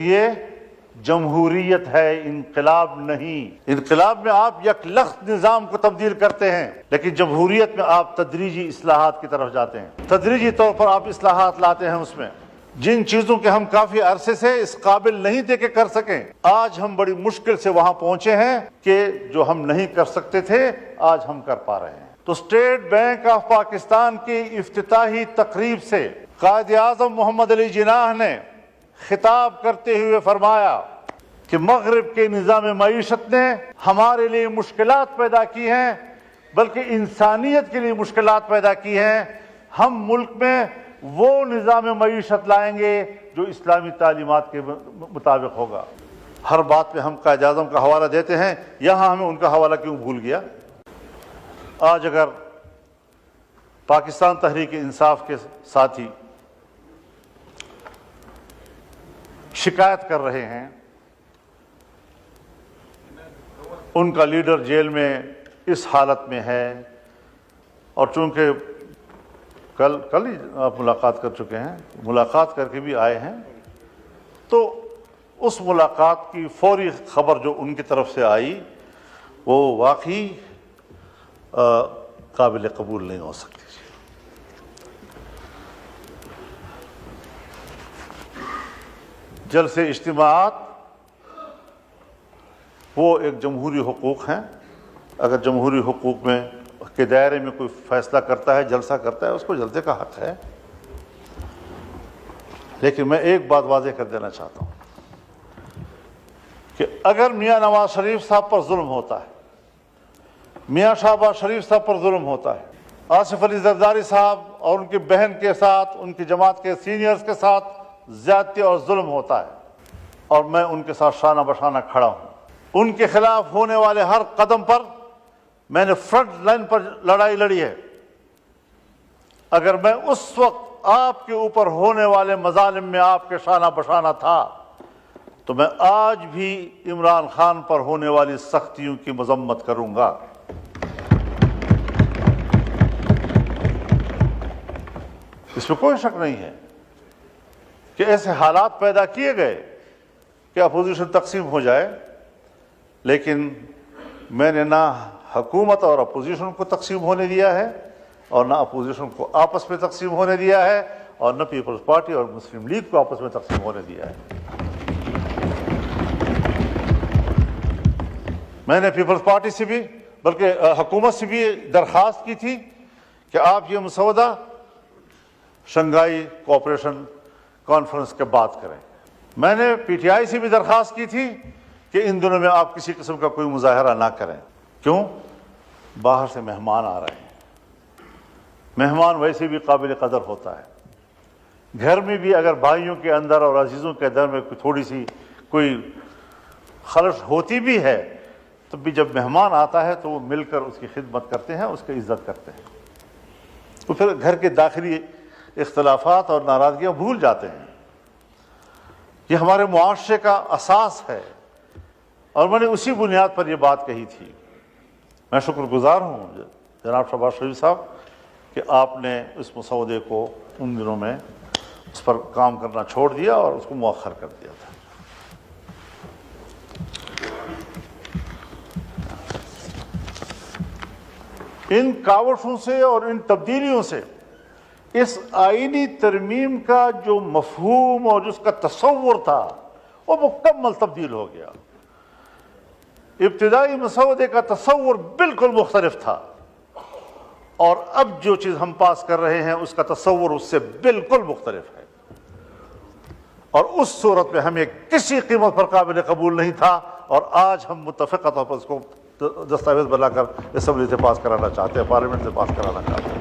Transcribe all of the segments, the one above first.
یہ جمہوریت ہے، انقلاب نہیں۔ انقلاب میں آپ یک لخت نظام کو تبدیل کرتے ہیں، لیکن جمہوریت میں آپ تدریجی اصلاحات کی طرف جاتے ہیں، تدریجی طور پر آپ اصلاحات لاتے ہیں۔ اس میں جن چیزوں کے ہم کافی عرصے سے اس قابل نہیں تھے کہ کر سکیں، آج ہم بڑی مشکل سے وہاں پہنچے ہیں کہ جو ہم نہیں کر سکتے تھے آج ہم کر پا رہے ہیں۔ تو اسٹیٹ بینک آف پاکستان کی افتتاحی تقریب سے قائد اعظم محمد علی جناح نے خطاب کرتے ہوئے فرمایا کہ مغرب کے نظام معیشت نے ہمارے لیے مشکلات پیدا کی ہیں، بلکہ انسانیت کے لیے مشکلات پیدا کی ہیں۔ ہم ملک میں وہ نظام معیشت لائیں گے جو اسلامی تعلیمات کے مطابق ہوگا۔ ہر بات پہ ہم قائد اعظم کا حوالہ دیتے ہیں، یہاں ہمیں ان کا حوالہ کیوں بھول گیا؟ آج اگر پاکستان تحریک انصاف کے ساتھی شکایت کر رہے ہیں، ان کا لیڈر جیل میں اس حالت میں ہے، اور چونکہ کل ہی آپ ملاقات کر چکے ہیں، ملاقات کر کے بھی آئے ہیں، تو اس ملاقات کی فوری خبر جو ان کی طرف سے آئی وہ واقعی قابل قبول نہیں ہو سکتی۔ جلسے اجتماعات وہ ایک جمہوری حقوق ہیں، اگر جمہوری حقوق میں کے دائرے میں کوئی فیصلہ کرتا ہے، جلسہ کرتا ہے، اس کو جلسے کا حق ہے۔ لیکن میں ایک بات واضح کر دینا چاہتا ہوں کہ اگر میاں نواز شریف صاحب پر ظلم ہوتا ہے، میاں شہباز شریف صاحب پر ظلم ہوتا ہے، آصف علی زرداری صاحب اور ان کی بہن کے ساتھ، ان کی جماعت کے سینئرز کے ساتھ زیادتی اور ظلم ہوتا ہے، اور میں ان کے ساتھ شانہ بشانہ کھڑا ہوں، ان کے خلاف ہونے والے ہر قدم پر میں نے فرنٹ لائن پر لڑائی لڑی ہے، اگر میں اس وقت آپ کے اوپر ہونے والے مظالم میں آپ کے شانہ بشانہ تھا تو میں آج بھی عمران خان پر ہونے والی سختیوں کی مذمت کروں گا۔ اس میں کوئی شک نہیں ہے کہ ایسے حالات پیدا کیے گئے کہ اپوزیشن تقسیم ہو جائے، لیکن میں نے نہ حکومت اور اپوزیشن کو تقسیم ہونے دیا ہے، اور نہ اپوزیشن کو آپس میں تقسیم ہونے دیا ہے، اور نہ پیپلز پارٹی اور مسلم لیگ کو آپس میں تقسیم ہونے دیا ہے۔ میں نے پیپلز پارٹی سے بھی بلکہ حکومت سے بھی درخواست کی تھی کہ آپ یہ مسودہ شنگھائی کوآپریشن کانفرنس کے بعد کریں۔ میں نے پی ٹی آئی سے بھی درخواست کی تھی کہ ان دنوں میں آپ کسی قسم کا کوئی مظاہرہ نہ کریں۔ کیوں؟ باہر سے مہمان آ رہے ہیں، مہمان ویسے بھی قابل قدر ہوتا ہے۔ گھر میں بھی اگر بھائیوں کے اندر اور عزیزوں کے اندر میں تھوڑی سی کوئی خلش ہوتی بھی ہے تو بھی جب مہمان آتا ہے تو وہ مل کر اس کی خدمت کرتے ہیں، اس کی عزت کرتے ہیں، تو پھر گھر کے داخلی اختلافات اور ناراضگیاں بھول جاتے ہیں۔ یہ ہمارے معاشرے کا اساس ہے، اور میں نے اسی بنیاد پر یہ بات کہی تھی۔ میں شکر گزار ہوں جناب شہباز شریف صاحب کہ آپ نے اس مسودے کو ان دنوں میں اس پر کام کرنا چھوڑ دیا اور اس کو مؤخر کر دیا تھا۔ ان کاوشوں سے اور ان تبدیلیوں سے اس آئینی ترمیم کا جو مفہوم اور جس کا تصور تھا وہ مکمل تبدیل ہو گیا۔ ابتدائی مسودے کا تصور بالکل مختلف تھا، اور اب جو چیز ہم پاس کر رہے ہیں اس کا تصور اس سے بالکل مختلف ہے، اور اس صورت میں ہمیں کسی قیمت پر قابل قبول نہیں تھا، اور آج ہم متفقہ طور پر اس کو دستاویز بنا کر اسمبلی سے پاس کرانا چاہتے ہیں، پارلیمنٹ سے پاس کرانا چاہتے ہیں۔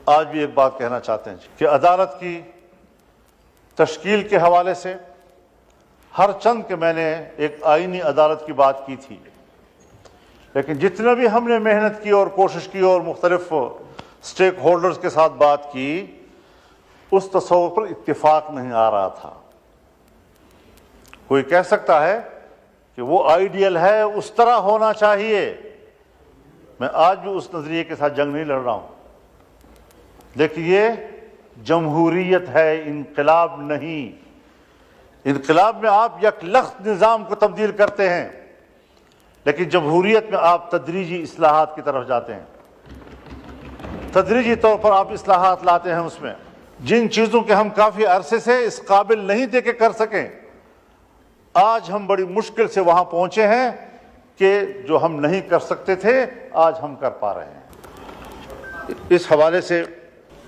آج بھی ایک بات کہنا چاہتے ہیں کہ عدالت کی تشکیل کے حوالے سے ہر چند کہ میں نے ایک آئینی عدالت کی بات کی تھی، لیکن جتنا بھی ہم نے محنت کی اور کوشش کی اور مختلف سٹیک ہولڈرز کے ساتھ بات کی، اس تصور پر اتفاق نہیں آ رہا تھا۔ کوئی کہہ سکتا ہے کہ وہ آئیڈیل ہے، اس طرح ہونا چاہیے، میں آج بھی اس نظریے کے ساتھ جنگ نہیں لڑ رہا ہوں، لیکن یہ جمہوریت ہے، انقلاب نہیں۔ انقلاب میں آپ یک لخت نظام کو تبدیل کرتے ہیں، لیکن جمہوریت میں آپ تدریجی اصلاحات کی طرف جاتے ہیں، تدریجی طور پر آپ اصلاحات لاتے ہیں۔ اس میں جن چیزوں کے ہم کافی عرصے سے اس قابل نہیں تھے کہ کر سکیں، آج ہم بڑی مشکل سے وہاں پہنچے ہیں کہ جو ہم نہیں کر سکتے تھے آج ہم کر پا رہے ہیں۔ اس حوالے سے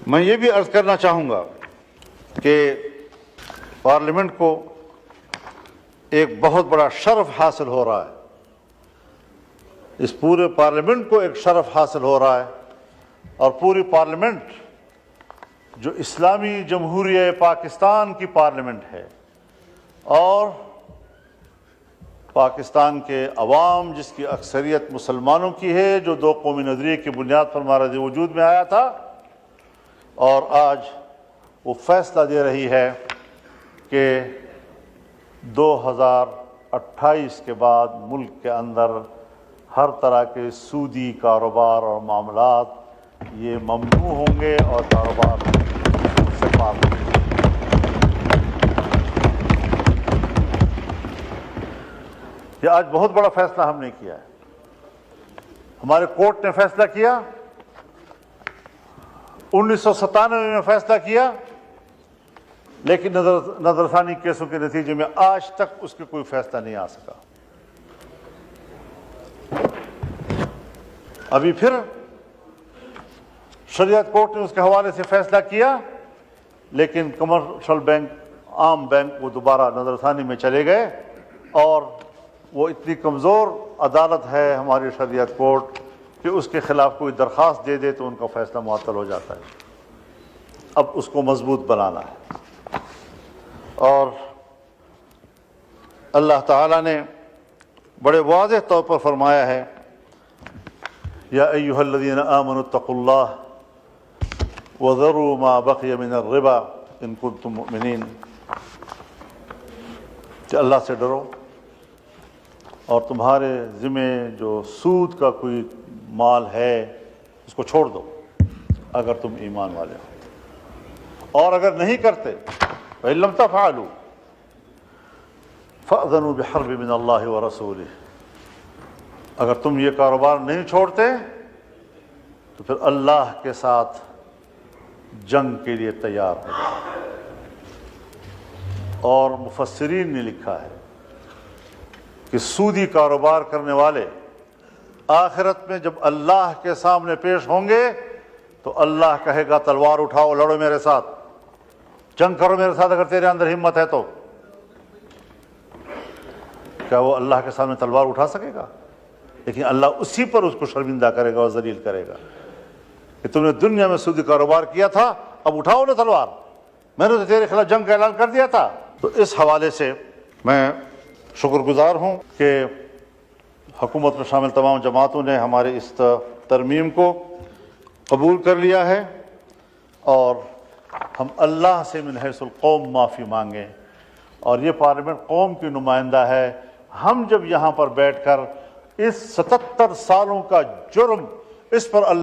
میں یہ بھی عرض کرنا چاہوں گا کہ پارلیمنٹ کو ایک بہت بڑا شرف حاصل ہو رہا ہے، اس پورے پارلیمنٹ کو ایک شرف حاصل ہو رہا ہے، اور پوری پارلیمنٹ جو اسلامی جمہوریہ پاکستان کی پارلیمنٹ ہے، اور پاکستان کے عوام جس کی اکثریت مسلمانوں کی ہے، جو دو قومی نظریے کی بنیاد پر ہمارے وجود میں آیا تھا، اور آج وہ فیصلہ دے رہی ہے کہ 2028 کے بعد ملک کے اندر ہر طرح کے سودی کاروبار اور معاملات یہ ممنوع ہوں گے اور کاروبار سے پاک ہوں گے۔ یہ آج بہت بڑا فیصلہ ہم نے کیا ہے۔ ہمارے کورٹ نے فیصلہ کیا، 1997 میں فیصلہ کیا، لیکن نظر ثانی کیسوں کے نتیجے میں آج تک اس کے کوئی فیصلہ نہیں آ سکا۔ ابھی پھر شریعت کورٹ نے اس کے حوالے سے فیصلہ کیا، لیکن کمرشل بینک، عام بینک وہ دوبارہ نظر ثانی میں چلے گئے، اور وہ اتنی کمزور عدالت ہے ہماری شریعت کورٹ کہ اس کے خلاف کوئی درخواست دے دے تو ان کا فیصلہ معطل ہو جاتا ہے۔ اب اس کو مضبوط بنانا ہے، اور اللہ تعالیٰ نے بڑے واضح طور پر فرمایا ہے، یا ایھا الذین آمنوا اتقوا اللہ وذروا ما بقی من الربا ان کنتم مؤمنین، کہ اللہ سے ڈرو اور تمہارے ذمہ جو سود کا کوئی مال ہے اس کو چھوڑ دو اگر تم ایمان والے ہو، اور اگر نہیں کرتے فإن لم تفعلوا فأذنوا بحرب من اللہ ورسولہ، اگر تم یہ کاروبار نہیں چھوڑتے تو پھر اللہ کے ساتھ جنگ کے لیے تیار ہو جاؤ۔ اور مفسرین نے لکھا ہے کہ سودی کاروبار کرنے والے آخرت میں جب اللہ کے سامنے پیش ہوں گے تو اللہ کہے گا تلوار اٹھاؤ، لڑو میرے ساتھ، جنگ کرو میرے ساتھ اگر تیرے اندر ہمت ہے تو۔ کیا وہ اللہ کے سامنے تلوار اٹھا سکے گا؟ لیکن اللہ اسی پر اس کو شرمندہ کرے گا اور ذلیل کرے گا کہ تم نے دنیا میں سودی کاروبار کیا تھا، اب اٹھاؤ نا تلوار، میں نے تو تیرے خلاف جنگ کا اعلان کر دیا تھا۔ تو اس حوالے سے میں شکر گزار ہوں کہ حکومت میں شامل تمام جماعتوں نے ہمارے اس ترمیم کو قبول کر لیا ہے، اور ہم اللہ سے من حیث القوم معافی مانگیں، اور یہ پارلیمنٹ قوم کی نمائندہ ہے۔ ہم جب یہاں پر بیٹھ کر اس 77 سالوں کا جرم اس پر اللہ